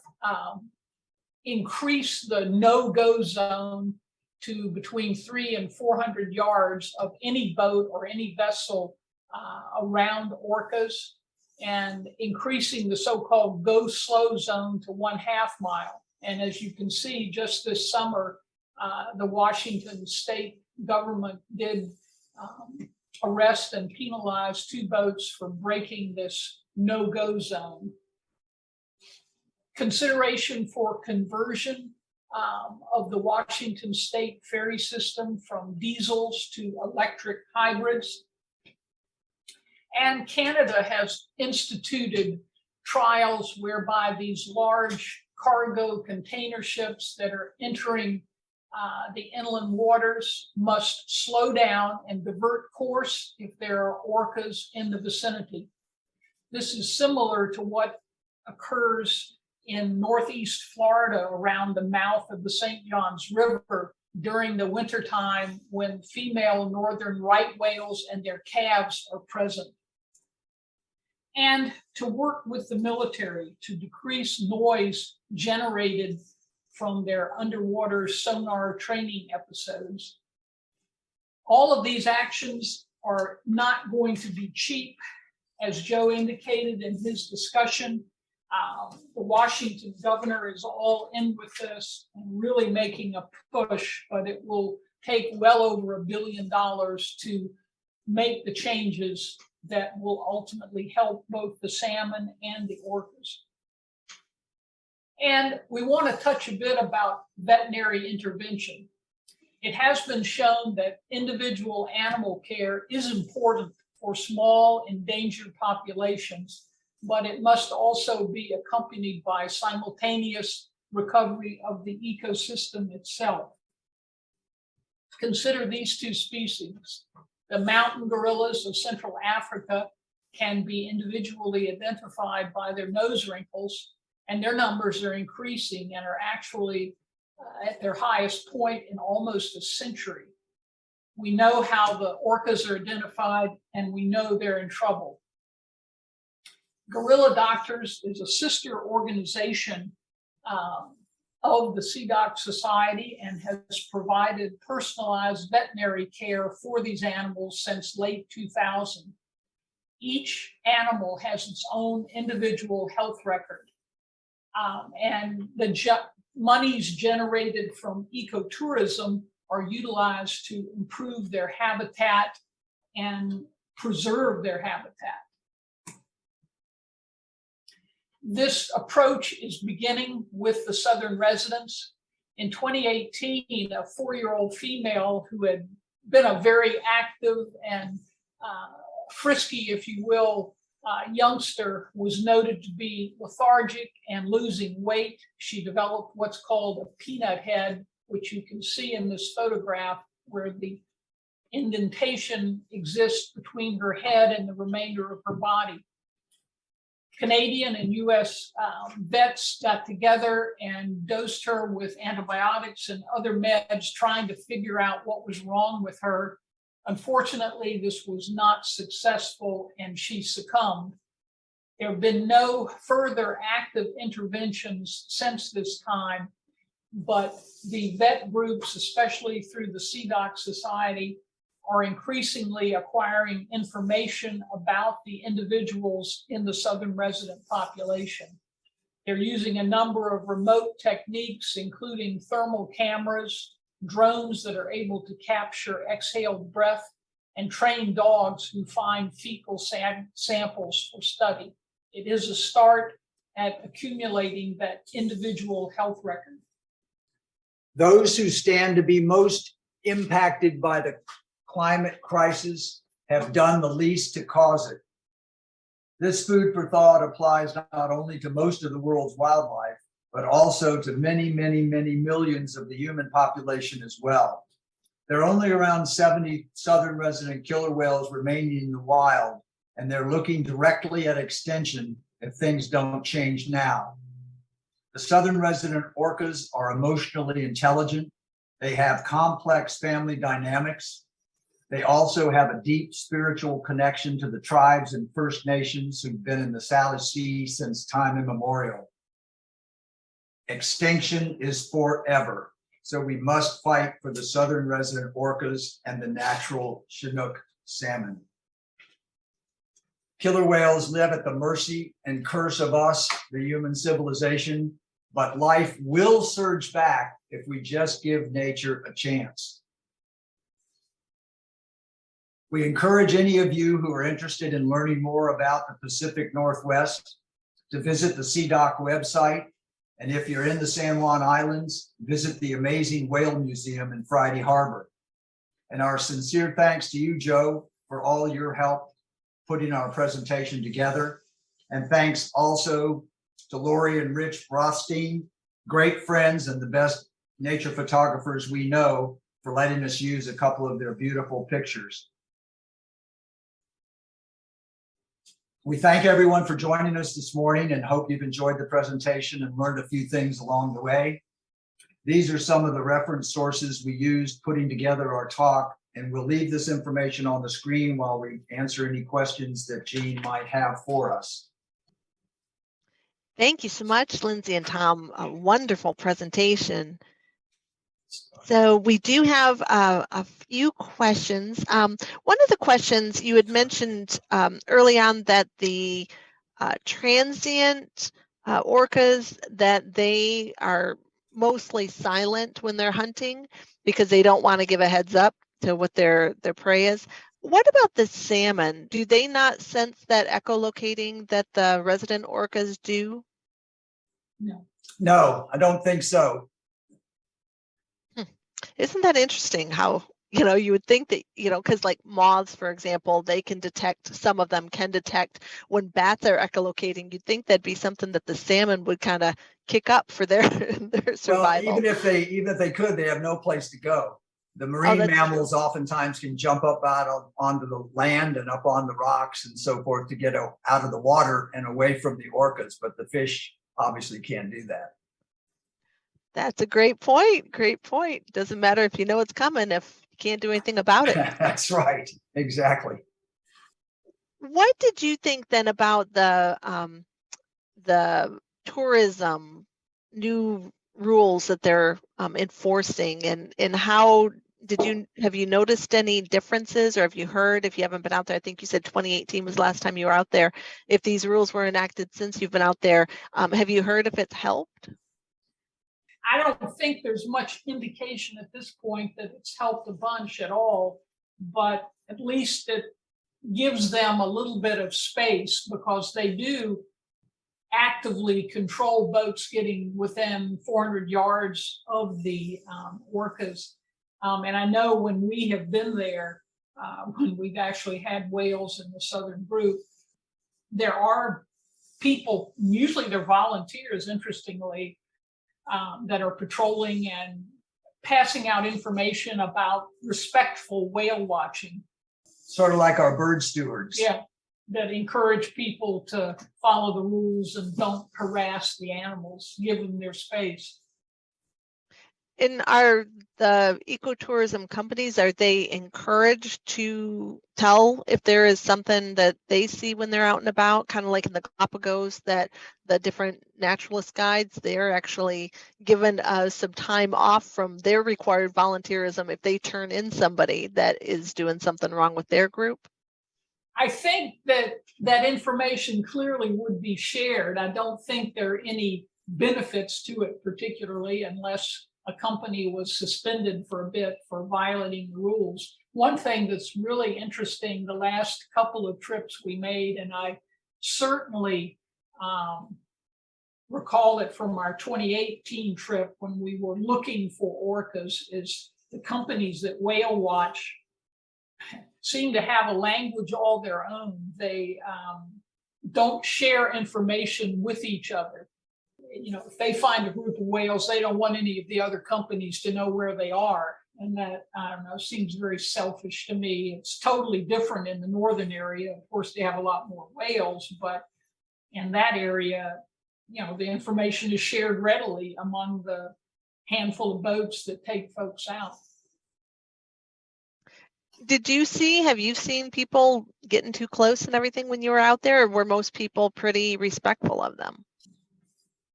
increased the no-go zone to between 300 and 400 yards of any boat or any vessel around orcas, and increasing the so-called go slow zone to 1/2 mile. And as you can see, just this summer, the Washington state government did arrest and penalize 2 boats for breaking this no-go zone. Consideration for conversion of the Washington state ferry system from diesels to electric hybrids. And Canada has instituted trials whereby these large cargo container ships that are entering the inland waters must slow down and divert course if there are orcas in the vicinity. This is similar to what occurs in northeast Florida around the mouth of the St. Johns River during the wintertime, when female northern right whales and their calves are present. And to work with the military to decrease noise generated from their underwater sonar training episodes. All of these actions are not going to be cheap. As Joe indicated in his discussion, the Washington governor is all in with this and really making a push, but it will take well over $1 billion to make the changes that will ultimately help both the salmon and the orcas. And we want to touch a bit about veterinary intervention. It has been shown that individual animal care is important for small endangered populations, but it must also be accompanied by simultaneous recovery of the ecosystem itself. Consider these 2 species. The mountain gorillas of Central Africa can be individually identified by their nose wrinkles, and their numbers are increasing and are actually at their highest point in almost a century. We know how the orcas are identified, and we know they're in trouble. Gorilla Doctors is a sister organization of the CDOC Society and has provided personalized veterinary care for these animals since late 2000. Each animal has its own individual health record. And the monies generated from ecotourism are utilized to improve their habitat and preserve their habitat. This approach is beginning with the southern residents. In 2018, a 4-year-old female who had been a very active and frisky, if you will, youngster was noted to be lethargic and losing weight. She developed what's called a peanut head, which you can see in this photograph, where the indentation exists between her head and the remainder of her body. Canadian and US vets got together and dosed her with antibiotics and other meds, trying to figure out what was wrong with her. Unfortunately, this was not successful and she succumbed. There have been no further active interventions since this time, but the vet groups, especially through the CDOC Society, are increasingly acquiring information about the individuals in the southern resident population. They're using a number of remote techniques, including thermal cameras, drones that are able to capture exhaled breath, and trained dogs who find fecal samples for study. It is a start at accumulating that individual health record. Those who stand to be most impacted by the climate crisis have done the least to cause it. This food for thought applies not only to most of the world's wildlife, but also to many, many, many millions of the human population as well. There are only around 70 southern resident killer whales remaining in the wild, and they're looking directly at extinction if things don't change now. The southern resident orcas are emotionally intelligent. They have complex family dynamics. They also have a deep spiritual connection to the tribes and First Nations who've been in the Salish Sea since time immemorial. Extinction is forever, so we must fight for the southern resident orcas and the natural Chinook salmon. Killer whales live at the mercy and curse of us, the human civilization, but life will surge back if we just give nature a chance. We encourage any of you who are interested in learning more about the Pacific Northwest to visit the CDOC website. And if you're in the San Juan Islands, visit the amazing Whale Museum in Friday Harbor. And our sincere thanks to you, Joe, for all your help putting our presentation together. And thanks also to Lori and Rich Rothstein, great friends and the best nature photographers we know, for letting us use a couple of their beautiful pictures. We thank everyone for joining us this morning and hope you've enjoyed the presentation and learned a few things along the way. These are some of the reference sources we used putting together our talk, and we'll leave this information on the screen while we answer any questions that Jean might have for us. Thank you so much, Lindsay and Tom. A wonderful presentation. So we do have a few questions. One of the questions you had mentioned early on, that the transient orcas, that they are mostly silent when they're hunting because they don't want to give a heads up to what their prey is. What about the salmon? Do they not sense that echolocating that the resident orcas do? No, I don't think so. Isn't that interesting how, you would think that, because like moths, for example, they can detect, some of them can detect when bats are echolocating. You'd think that'd be something that the salmon would kind of kick up for their survival. Well, even if they could, they have no place to go. The marine mammals oftentimes can jump up onto the land and up on the rocks and so forth to get out of the water and away from the orcas, but the fish obviously can't do that. That's a great point. Great point. Doesn't matter if you know it's coming if you can't do anything about it. That's right. Exactly. What did you think then about the tourism new rules that they're enforcing, and how have you noticed any differences, or have you heard, if you haven't been out there, I think you said 2018 was the last time you were out there, if these rules were enacted since you've been out there, have you heard if it's helped? I don't think there's much indication at this point that it's helped a bunch at all, but at least it gives them a little bit of space, because they do actively control boats getting within 400 yards of the orcas. And I know when we have been there, when we've actually had whales in the southern group, there are people, usually they're volunteers, interestingly, that are patrolling and passing out information about respectful whale watching. Sort of like our bird stewards. Yeah, that encourage people to follow the rules and don't harass the animals, give them their space. And are the ecotourism companies, are they encouraged to tell if there is something that they see when they're out and about, kind of like in the Galapagos, that the different naturalist guides, they're actually given some time off from their required volunteerism if they turn in somebody that is doing something wrong with their group? I think that that information clearly would be shared. I don't think there are any benefits to it particularly, unless a company was suspended for a bit for violating the rules. One thing that's really interesting, the last couple of trips we made, and I certainly recall it from our 2018 trip when we were looking for orcas, is the companies that whale watch seem to have a language all their own. They don't share information with each other. You know, if they find a group of whales, they don't want any of the other companies to know where they are. And that, I don't know, seems very selfish to me. It's totally different in the northern area. Of course, they have a lot more whales, but in that area, you know, the information is shared readily among the handful of boats that take folks out. Have you seen people getting too close and everything when you were out there, or were most people pretty respectful of them?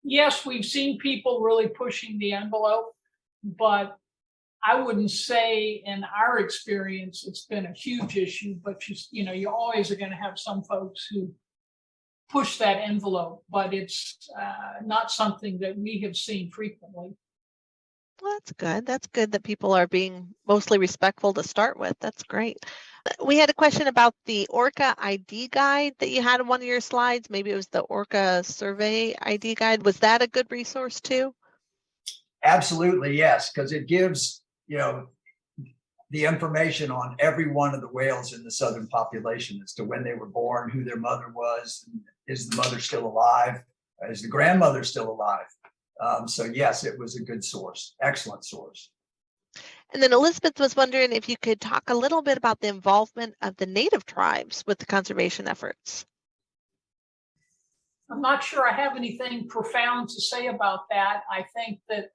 Yes, we've seen people really pushing the envelope, but I wouldn't say in our experience it's been a huge issue. But you know, you always are going to have some folks who push that envelope, but it's not something that we have seen frequently. Well, that's good. That's good that people are being mostly respectful to start with. That's great. We had a question about the Orca ID guide that you had on one of your slides. Maybe it was the Orca survey ID guide. Was that a good resource too? Absolutely, yes, because it gives, you know, the information on every one of the whales in the southern population as to when they were born, who their mother was, is the mother still alive, is the grandmother still alive. So yes, it was a good source, excellent source. And then Elizabeth was wondering if you could talk a little bit about the involvement of the native tribes with the conservation efforts. I'm not sure I have anything profound to say about that. I think that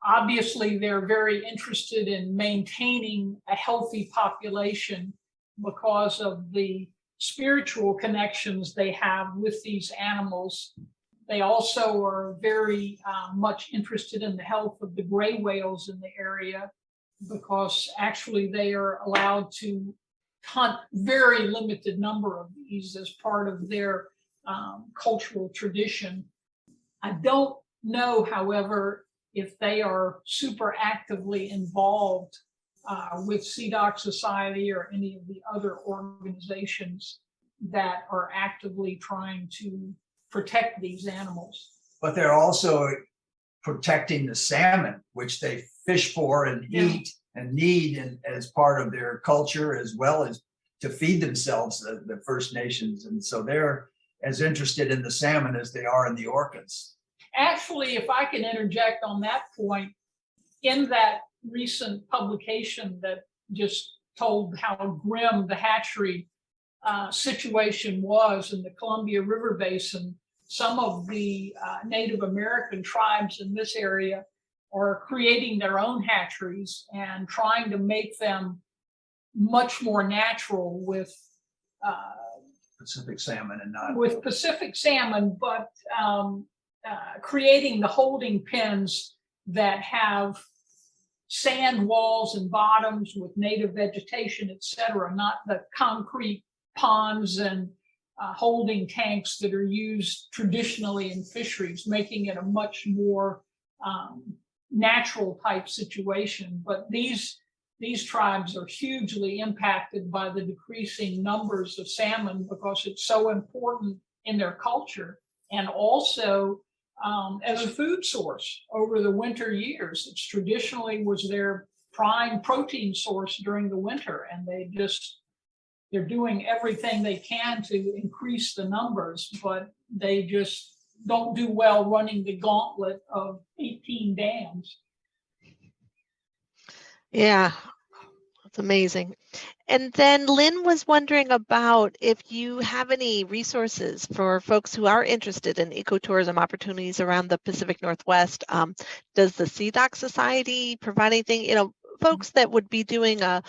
obviously they're very interested in maintaining a healthy population because of the spiritual connections they have with these animals. They also are very much interested in the health of the gray whales in the area, because actually they are allowed to hunt very limited number of these as part of their cultural tradition. I don't know, however, if they are super actively involved with CDOC Society or any of the other organizations that are actively trying to protect these animals. But they're also protecting the salmon, which they fish for and eat and need as part of their culture, as well as to feed themselves, the First Nations. And so they're as interested in the salmon as they are in the orcas. Actually, if I can interject on that point, in that recent publication that just told how grim the hatchery situation was in the Columbia River Basin, some of the Native American tribes in this area are creating their own hatcheries and trying to make them much more natural with Pacific salmon and not with Pacific salmon, but creating the holding pens that have sand walls and bottoms with native vegetation, et cetera, not the concrete ponds and holding tanks that are used traditionally in fisheries, making it a much more natural type situation. But these these tribes are hugely impacted by the decreasing numbers of salmon because it's so important in their culture, and also as a food source over the winter years. It's traditionally was their prime protein source during the winter, and they're doing everything they can to increase the numbers, but they just don't do well running the gauntlet of 18 dams. Yeah, that's amazing. And then Lynn was wondering about if you have any resources for folks who are interested in ecotourism opportunities around the Pacific Northwest. Does the Sea Dock Society provide anything? You know, folks that would be doing a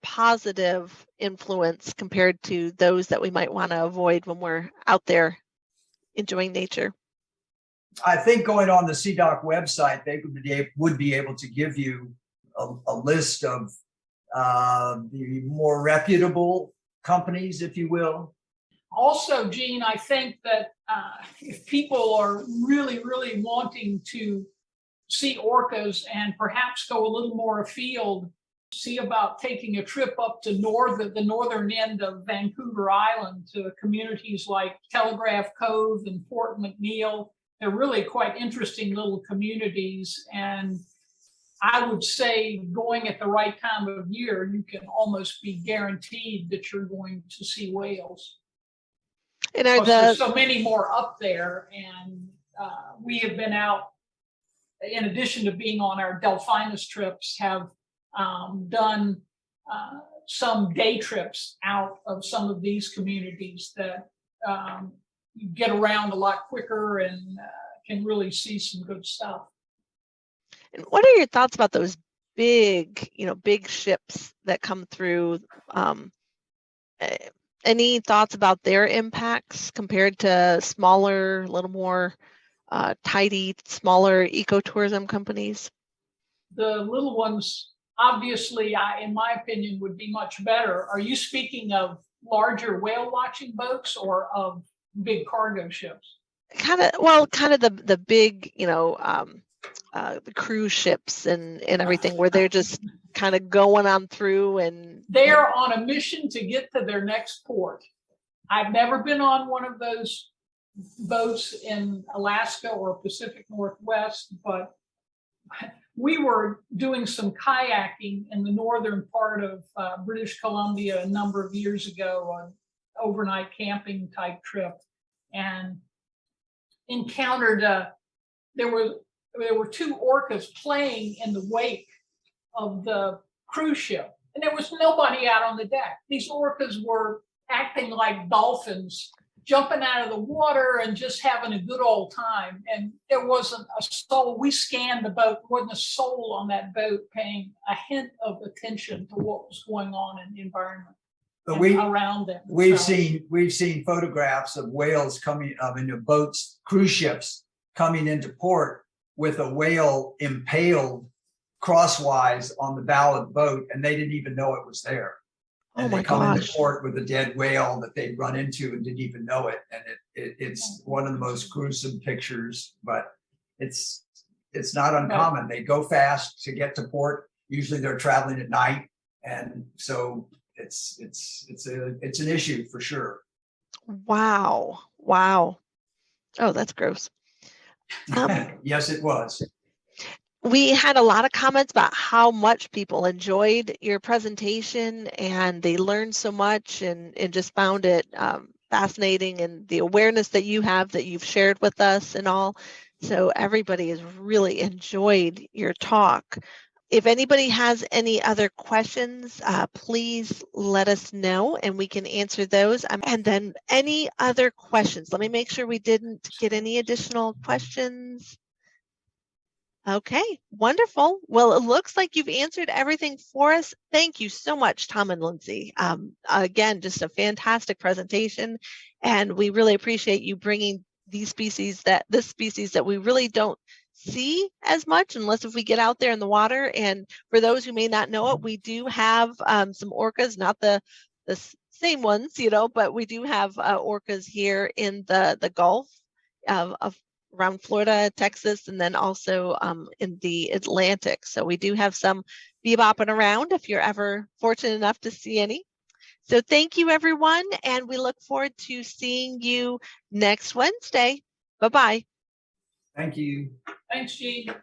positive influence compared to those that we might want to avoid when we're out there enjoying nature. I think going on the CDOC website, they would be able to give you a list of the more reputable companies, if you will. Also, Gene, I think that if people are really, really wanting to see orcas and perhaps go a little more afield, see about taking a trip up to the northern end of Vancouver Island to communities like Telegraph Cove and Fort McNeil. They're really quite interesting little communities, and I would say going at the right time of year, you can almost be guaranteed that you're going to see whales. And there's so many more up there, and we have been out, in addition to being on our Delphinus trips, have done some day trips out of some of these communities that you get around a lot quicker and can really see some good stuff. And what are your thoughts about those big ships that come through? Any thoughts about their impacts compared to smaller, a little more tidy, smaller ecotourism companies? The little ones, obviously, in my opinion, would be much better. Are you speaking of larger whale watching boats or of big cargo ships? Kind of the big, the cruise ships and everything, where they're just kind of going on through, and they're on a mission to get to their next port. I've never been on one of those boats in Alaska or Pacific Northwest, but we were doing some kayaking in the northern part of British Columbia a number of years ago, an overnight camping type trip, and encountered there were two orcas playing in the wake of the cruise ship, and there was nobody out on the deck. These orcas were acting like dolphins, jumping out of the water and just having a good old time. And there wasn't a soul. We scanned the boat, there wasn't a soul on that boat paying a hint of attention to what was going on in the environment. But around them. We've seen photographs of whales coming into boats, cruise ships coming into port with a whale impaled crosswise on the bow of the boat, and they didn't even know it was there. And they come into port with a dead whale that they'd run into and didn't even know it. And it's one of the most gruesome pictures, but it's not uncommon. They go fast to get to port. Usually they're traveling at night, and so it's an issue for sure. Wow. Oh, that's gross. Yes, it was. We had a lot of comments about how much people enjoyed your presentation, and they learned so much and just found it fascinating, and the awareness that you have that you've shared with us and all. So everybody has really enjoyed your talk. If anybody has any other questions, please let us know and we can answer those. And then any other questions? Let me make sure we didn't get any additional questions. Okay, wonderful. Well, it looks like you've answered everything for us. Thank you so much, Tom and Lindsay. Again, just a fantastic presentation, and we really appreciate you bringing this species that we really don't see as much unless if we get out there in the water. And for those who may not know it, we do have some orcas, not the same ones, but we do have orcas here in the Gulf of around Florida, Texas, and then also in the Atlantic. So we do have some bebopping around if you're ever fortunate enough to see any. So thank you, everyone, and we look forward to seeing you next Wednesday. Bye-bye. Thank you. Thanks, Jean.